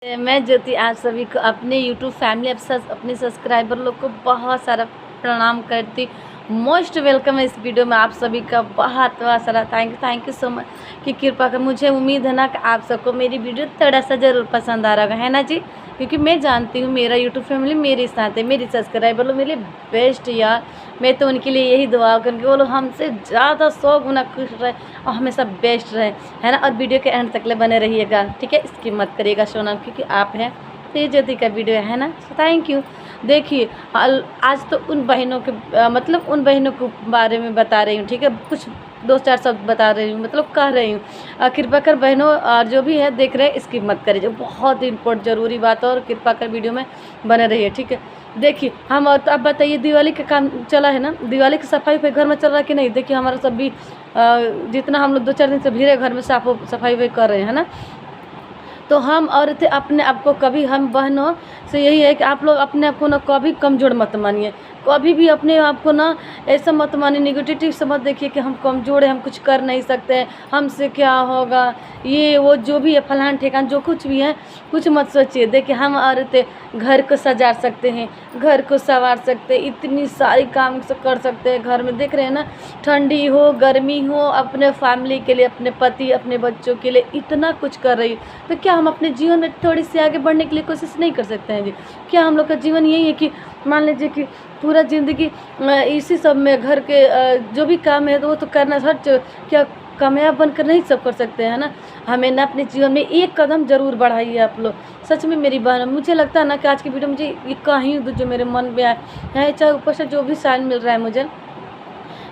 मैं ज्योति आप सभी को अपने यूट्यूब फैमिली अपने सब्सक्राइबर लोग को बहुत सारा प्रणाम करती। मोस्ट वेलकम है इस वीडियो में आप सभी का बहुत बहुत सारा थैंक यू सो मच कि कृपा कर। मुझे उम्मीद है ना कि आप सबको मेरी वीडियो थोड़ा सा ज़रूर पसंद आ रहा है ना जी, क्योंकि मैं जानती हूँ मेरा यूट्यूब फैमिली मेरे साथ है, मेरी सब्सक्राइबर लोग मेरे लिए बेस्ट यार। मैं तो उनके लिए यही दुआ करूँगी वो लोग हमसे ज़्यादा 100 गुना खुश रहे और हमेशा बेस्ट रहे, है ना। और वीडियो के एंड तक ले बने रहिएगा, ठीक है। इसकी मत करिएगा सोना, क्योंकि आप हैं तो ये ज्योति का वीडियो है ना। Thank you. देखिए आज तो उन बहनों के मतलब उन बहनों के बारे में बता रही हूँ, ठीक है। कुछ 2-4 शब्द बता रही हूँ, मतलब कह रही हूँ। कृपा कर बहनों और जो भी है देख रहे हैं इसकी मत करिए, जो बहुत इम्पोर्टेंट ज़रूरी बात है, और कृपा कर वीडियो में बने रहिए, ठीक है। देखिए हम, और तो आप बताइए दिवाली का काम चला है ना, दिवाली की सफाई पे घर में चल रहा है कि नहीं। देखिए हमारा सब भी जितना हम लोग 2-4 दिन से भीड़े घर में सफाई कर रहे हैं ना। तो हम औरतें अपने आप को कभी, हम बहनों से यही है कि आप लोग अपने आप को ना कभी कमज़ोर मत मानिए, कभी भी अपने आप को ना ऐसा मत मानिए, निगेटिव से मत देखिए कि हम कमज़ोर हैं, हम कुछ कर नहीं सकते हैं, हमसे क्या होगा, ये वो जो भी है फलान ठेकान जो कुछ भी है, कुछ मत सोचिए। देखिए हम औरतें घर को सजा सकते हैं, घर को संवार सकते हैं, इतनी सारी काम कर सकते हैं घर में। देख रहे हैं ना, ठंडी हो गर्मी हो, अपने फैमिली के लिए, अपने पति अपने बच्चों के लिए इतना कुछ कर रही है। तो क्या हम अपने जीवन में थोड़ी सी आगे बढ़ने के लिए कोशिश नहीं कर सकते हैं जी। क्या हम लोग का जीवन यही है कि मान लीजिए कि पूरा ज़िंदगी इसी सब में घर के जो भी काम है तो वो तो करना, हर क्या कामयाब बनकर नहीं सब कर सकते हैं ना। हमें ना अपने जीवन में एक कदम ज़रूर बढ़ाइए आप लोग, सच में मेरी बहन। मुझे लगता है ना कि आज की वीडियो मुझे ये कहीं जो मेरे मन में आए है, चाहे ऊपर से जो भी साइन मिल रहा है मुझे,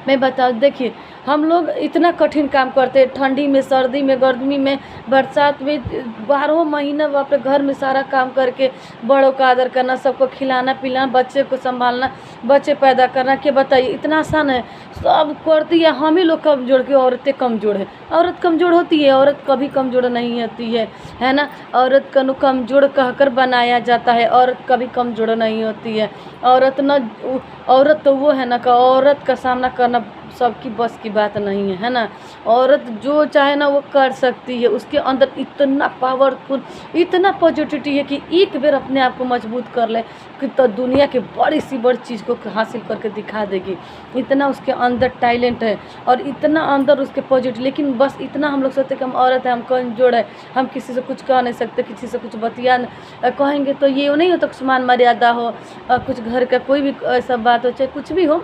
मैं बताऊँ। देखिए हम लोग इतना कठिन काम करते हैं, ठंडी में, सर्दी में, गर्मी में, बरसात में, 12 महीना अपने घर में सारा काम करके बड़ों का आदर करना, सबको खिलाना पिलाना, बच्चे को संभालना, बच्चे पैदा करना। क्या बताइए इतना आसान है? सब करती है, हम ही लोग कमज़ोर के, औरतें कमज़ोर है। औरत कमज़ोर होती है? औरत कभी कमज़ोर नहीं होती है ना। औरत को कमज़ोर कहकर बनाया जाता है, औरत कभी कमज़ोर नहीं होती है। औरत तो वो है ना कि औरत का सामना करना सबकी बस की बात नहीं है ना। औरत जो चाहे ना वो कर सकती है, उसके अंदर इतना पावरफुल, इतना पॉजिटिविटी है कि एक बार अपने आप को मजबूत कर ले कि तो दुनिया के बड़ी सी बड़ी चीज़ को हासिल करके दिखा देगी। इतना उसके अंदर टैलेंट है और इतना अंदर उसके पॉजिटिव। लेकिन बस इतना हम लोग सोचते कि हम औरत है, हम कमजोर है, हम किसी से कुछ कह नहीं सकते, किसी से कुछ बतिया कहेंगे तो ये नहीं हो तो सम्मान मर्यादा हो, कुछ घर का कोई भी ऐसा बात हो, चाहे कुछ भी हो,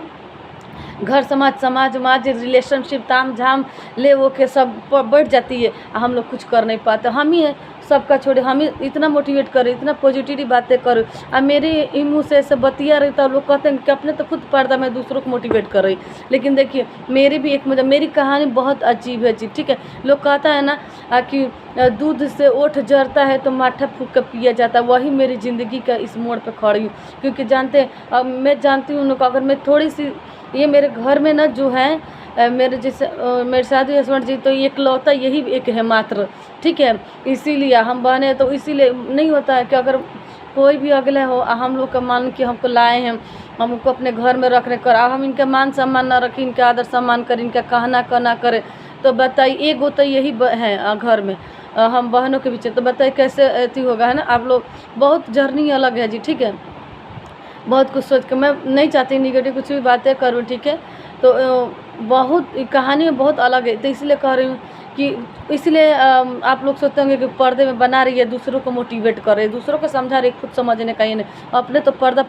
घर समाज रिलेशनशिप ताम झाम ले वो के सब बढ़ जाती है। हम लोग कुछ कर नहीं पाते। हम ही है सबका छोड़े, हम ही इतना मोटिवेट करें, इतना पॉजिटिव बातें करो। अब मेरे मुँह से ऐसे बतिया रही तो लोग कहते हैं कि अपने तो खुद पर्दा में दूसरों को मोटिवेट कर रही। लेकिन देखिए मेरी भी एक मेरी कहानी बहुत अजीब है जी, ठीक है। लोग कहता है ना कि दूध से ओठ जरता है तो माठा फूँक कर पिया जाता है। वही मेरी ज़िंदगी का इस मोड़ पर खड़ी हूँ, क्योंकि जानते हैं मैं जानती हूँ अगर मैं थोड़ी सी, ये मेरे घर में ना जो है मेरे जैसे मेरे शादी हस्बैंड जी तो एकलौता यही एक है मात्र, ठीक है। इसीलिए हम बहने तो इसीलिए नहीं होता है कि अगर कोई भी अगले हो, हम लोग का मान के हमको लाए हैं, हम उनको अपने घर में रखने कर, हम इनका मान सम्मान ना रखें, इनका आदर सम्मान करें, इनका कहना ना करें, तो बताइए एगो तो यही है घर में हम बहनों के पीछे, तो बताइए कैसे अथी होगा, है ना। आप लोग बहुत जर्नी अलग है जी, ठीक है। बहुत कुछ सोच के मैं नहीं चाहती निगेटिव कुछ भी बातें करूँ, ठीक है। तो बहुत कहानी में बहुत अलग है, तो इसलिए कह रही हूँ कि इसलिए आप लोग सोचते होंगे कि पर्दे में बना रही है, दूसरों को मोटिवेट कर रही है, दूसरों को समझा रही है, खुद समझने का ही नहीं, अपने तो पर्दा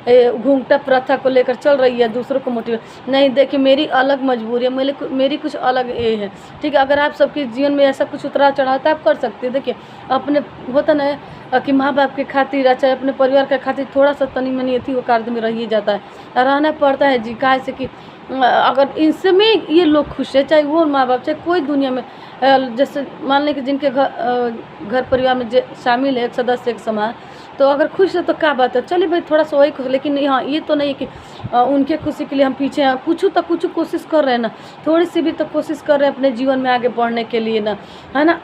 घूंघटा प्रथा को लेकर चल रही है, दूसरों को मोटिवेट नहीं। देखिए मेरी अलग मजबूरी है, मेरी कुछ अलग ये है, ठीक है। अगर आप सबके जीवन में ऐसा कुछ उतराव चढ़ाव तो आप कर सकते हैं। देखिए अपने होता ना कि माँ बाप के खातिर, चाहे अपने परिवार के खातिर थोड़ा सा तनी मनी थी वो कार्य में रह ही जाता है, रहना पड़ता है जी। काहे से कि अगर इसमें ये लोग खुश है, चाहे वो माँ बाप, चाहे कोई दुनिया में, जैसे मान लें कि जिनके घर परिवार में शामिल है एक सदस्य एक समाज, तो अगर खुश है तो क्या बात है, चलिए भाई थोड़ा सा वही खुश। लेकिन हाँ ये तो नहीं कि उनके खुशी के लिए हम पीछे हैं, कुछ तो कुछ कोशिश कर रहे हैं ना, थोड़ी सी भी तो कोशिश कर रहे हैं अपने जीवन में आगे बढ़ने के लिए ना, है ना।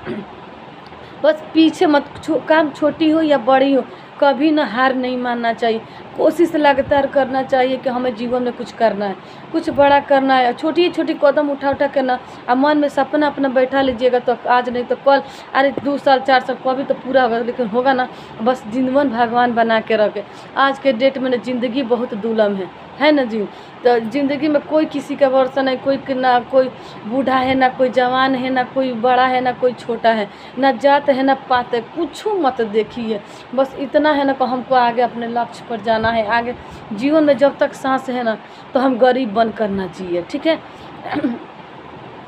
बस पीछे मत काम छोटी हो या बड़ी हो, कभी ना हार नहीं मानना चाहिए, कोशिश लगातार करना चाहिए कि हमें जीवन में कुछ करना है, कुछ बड़ा करना है। छोटी छोटी कदम उठा उठा के ना मन में सपना अपना बैठा लीजिएगा, तो आज नहीं तो कल, अरे 2 साल 4 साल कभी तो पूरा होगा, लेकिन होगा ना। बस जीवन भगवान बना के रखे। आज के डेट में ना ज़िंदगी बहुत दुर्लभ है ना जी। तो ज़िंदगी में कोई किसी का भरोसा नहीं, ना कोई बूढ़ा है, ना कोई जवान है, ना कोई बड़ा है, ना कोई छोटा है, ना जात है, ना पात है, कुछ मत देखिए। बस इतना है ना कि हमको आगे अपने लक्ष्य पर जाना है। आगे जीवन में जब तक सांस है ना, तो हम गरीब बन करना चाहिए, ठीक है।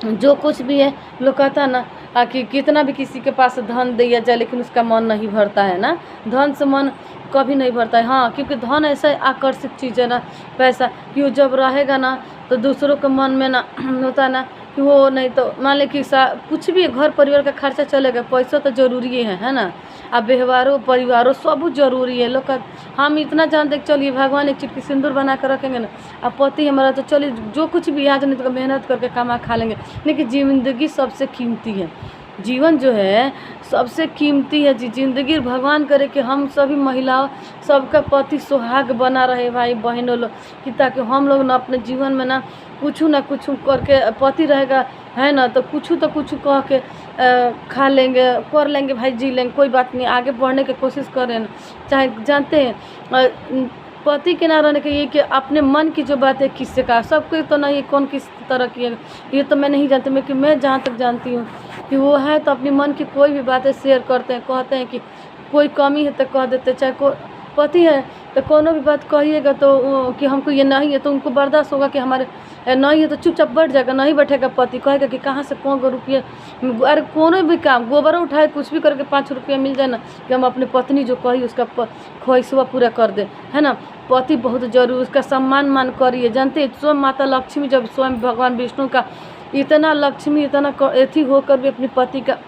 जो कुछ भी है, लोग कहता है ना कि कितना भी किसी के पास धन दिया जाए, लेकिन उसका मन नहीं भरता है ना। धन से मन कभी नहीं भरता है। हाँ, क्योंकि धन ऐसा आकर्षित चीज़ है ना, पैसा, कि वो जब रहेगा ना तो दूसरों के मन में ना होता है ना कि वो नहीं तो मान ले कि कुछ भी घर परिवार का खर्चा चलेगा, पैसा तो जरूरी है ना। अब व्यवहारों परिवारों सब जरूरी है। लोग हम इतना जानते कि चलिए भगवान एक चुटकी सिंदूर बना कर रखेंगे ना, अब पति हमारा तो चलिए जो कुछ भी आज नहीं तो मेहनत करके कमा खा लेंगे, लेकिन ज़िंदगी सबसे कीमती है। जीवन जो है सबसे कीमती है जी। ज़िंदगी भगवान करे कि हम सभी महिलाओं सबका पति सुहाग बना रहे भाई बहनों लोग, कि ताकि हम लोग ना अपने जीवन में ना कुछ करके, पति रहेगा है ना, तो कुछ कह के खा लेंगे, कर लेंगे भाई, जी लेंगे, कोई बात नहीं, आगे बढ़ने की कोशिश करें ना। चाहे जानते हैं पति के ना रहने के ये कि अपने मन की जो बात है किससे का, सबको तो नहीं, कौन किस तरह की है ये तो मैं नहीं जानती, मैं जहाँ तक जानती हूँ कि वो है तो अपनी मन की कोई भी बातें शेयर करते हैं, कहते हैं कि कोई कमी है तो कह देते, चाहे को पति है तो कोनो भी बात कहिएगा तो कि हमको ये नहीं है तो उनको बर्दाश्त होगा कि हमारे नहीं है तो चुपचाप बैठ जाएगा, नहीं बैठेगा पति कहेगा कि कहाँ से कौन रुपये, अरे कोनो भी काम गोबर उठाए कुछ भी करके 5 रुपया मिल जाए ना, कि हम अपने पत्नी जो कही उसका ख्वाहिशवा पूरा कर दे, है ना। पति बहुत जरूरी, उसका सम्मान करिए। जानते हैं स्वयं माता लक्ष्मी, जब स्वयं भगवान विष्णु का इतना लक्ष्मी इतना एथी होकर भी अपने पति का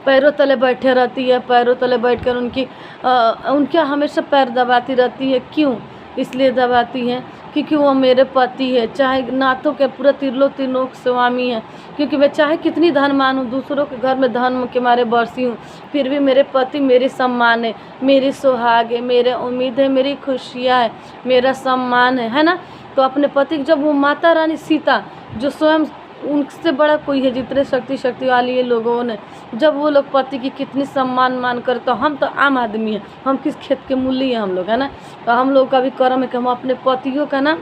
पैरों तले बैठे रहती है, पैरों तले बैठकर उनके हमेशा पैर दबाती रहती है। क्यों इसलिए दबाती है? क्योंकि वो मेरे पति है, चाहे नाथों के पूरा त्रिलोक स्वामी है। क्योंकि मैं चाहे कितनी धनवान हूँ, दूसरों के घर में धन के मारे बरसी हूँ, फिर भी मेरे पति मेरी सम्मान है, मेरी सुहाग है, मेरे उम्मीद है, मेरी खुशियाँ है, मेरा सम्मान है ना। तो अपने पति जब वो माता रानी सीता जो स्वयं उनसे बड़ा कोई है, जितने शक्ति वाली है लोगों ने, जब वो लोग पति की कितनी सम्मान मान कर, तो हम तो आम आदमी हैं, हम किस खेत के मूल्य हैं हम लोग, है ना। तो हम लोग का भी कर्म है कि हम अपने पतियों का ना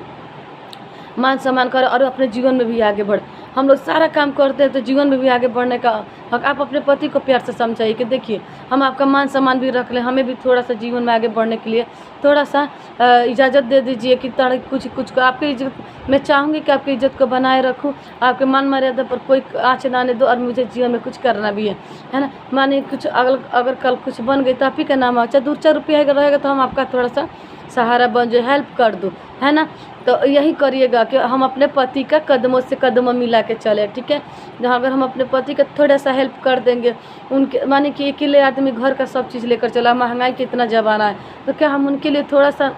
मान सम्मान करें और अपने जीवन में भी आगे बढ़े। हम लोग सारा काम करते हैं तो जीवन में भी आगे बढ़ने का हक। आप अपने पति को प्यार से समझाइए कि देखिए हम आपका मान सम्मान भी रख लें, हमें भी थोड़ा सा जीवन में आगे बढ़ने के लिए थोड़ा सा इजाज़त दे दीजिए कि कुछ आपकी इज्जत, मैं चाहूँगी कि आपकी इज्जत को बनाए रखूँ, आपके मान मर्यादा पर कोई आँच ना आने दो, और मुझे जीवन में कुछ करना भी है ना। मानिए कुछ अगर कल कुछ बन गई तो आप ही का नाम हो, चाहे 2-4 रुपया रहेगा तो हम आपका थोड़ा सा सहारा बन जाए, हेल्प कर दूँ, है ना। तो यही करिएगा कि हम अपने पति का कदमों से कदम मिला के चले, ठीक है। जहाँ अगर हम अपने पति का थोड़ा सा हेल्प कर देंगे, उनके माने कि अकेले आदमी घर का सब चीज़ लेकर चला, महंगाई कितना ज़माना है, तो क्या हम उनके लिए थोड़ा सा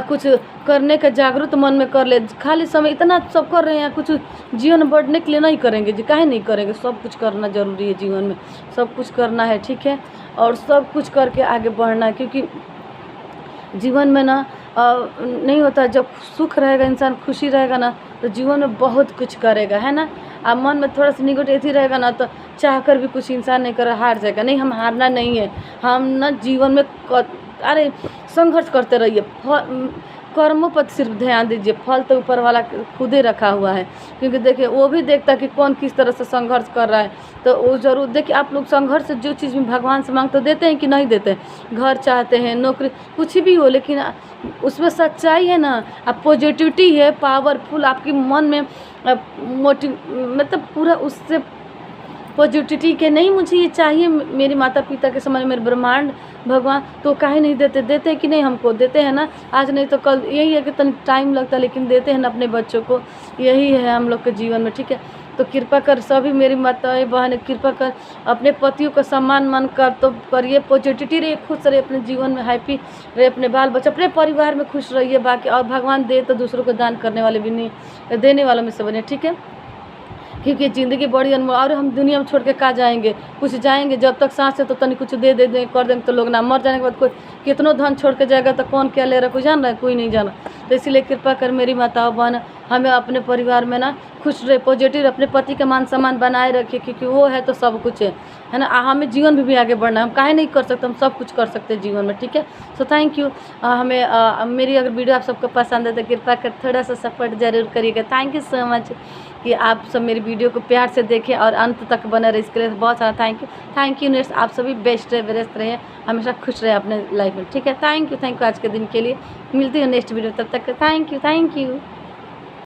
कुछ करने का जागरूक मन में कर ले। खाली समय इतना सब कर रहे हैं, कुछ जीवन बढ़ने के लिए नहीं करेंगे जी, काहे नहीं करेंगे। सब कुछ करना ज़रूरी है जीवन में, सब कुछ करना है, ठीक है। और सब कुछ करके आगे बढ़ना है, क्योंकि जीवन में ना नहीं होता, जब सुख रहेगा इंसान, खुशी रहेगा ना, तो जीवन में बहुत कुछ करेगा, है ना। अब मन में थोड़ा सा निगेटिव रहेगा ना, तो चाह कर भी कुछ इंसान नहीं कर, हार जाएगा। नहीं, हम हारना नहीं है, हम ना जीवन में अरे संघर्ष करते रहिए। कर्मों पर सिर्फ ध्यान दीजिए, फल तो ऊपर वाला खुद ही रखा हुआ है। क्योंकि देखिए वो भी देखता कि कौन किस तरह से संघर्ष कर रहा है, तो वो जरूर देखिए। आप लोग संघर्ष से जो चीज़ भी भगवान से मांगते देते हैं कि नहीं देते हैं? घर चाहते हैं, नौकरी, कुछ भी हो, लेकिन उसमें सच्चाई है ना, अब पॉजिटिविटी है, पावरफुल आपके मन में मतलब पूरा उससे पॉजिटिविटी के नहीं मुझे ये चाहिए मेरे माता पिता के समय, मेरे ब्रह्मांड भगवान, तो काहे नहीं देते कि नहीं, हमको देते हैं ना, आज नहीं तो कल। यही है कि तन टाइम लगता है, लेकिन देते हैं ना अपने बच्चों को। यही है हम लोग के जीवन में, ठीक है। तो कृपा कर सभी मेरी माताएं बहन, कृपा कर अपने पतियों का सम्मान मान कर तो करिए, पॉजिटिविटी रहिए, खुश रहिए, अपने जीवन में हैप्पी रहिए, अपने बाल बच्चे अपने परिवार में खुश रहिए। बाकी और भगवान दे तो दूसरों को दान करने वाले भी नहीं, देने वालों में से बने, ठीक है। क्योंकि ज़िंदगी बड़ी अनमोल, और हम दुनिया में छोड़ के कहाँ जाएंगे, कुछ जाएंगे जब तक सांस है तो तनी कुछ दे दे कर देंगे तो लोग ना, मर जाने के बाद कोई कितनों धन छोड़ के जाएगा तो कौन क्या ले रहा, कोई जान रहा है, कोई नहीं जाना। तो इसीलिए कृपा कर मेरी माताओं बहन, हमें अपने परिवार में ना खुश रहे, पॉजिटिव, अपने पति का मान सम्मान बनाए रखिए, क्योंकि वो है तो सब कुछ है ना। हमें जीवन में भी आगे बढ़ना है, हम काहे नहीं कर सकते, हम सब कुछ कर सकते हैं जीवन में, ठीक है। So thank you. हमें मेरी अगर वीडियो आप सबको पसंद है तो कृपा कर थोड़ा सा सपोर्ट ज़रूर करिएगा। थैंक यू सो मच कि आप सब मेरी वीडियो को प्यार से देखें और अंत तक बने रहे, इसके लिए बहुत सारा थैंक यू नेक्स्ट। आप सभी बेस्ट रहे, व्यस्त रहे, हमेशा खुश रहे अपने लाइफ में, ठीक है। थैंक यू आज के दिन के लिए। मिलती हूँ नेक्स्ट वीडियो, तब तक थैंक यू।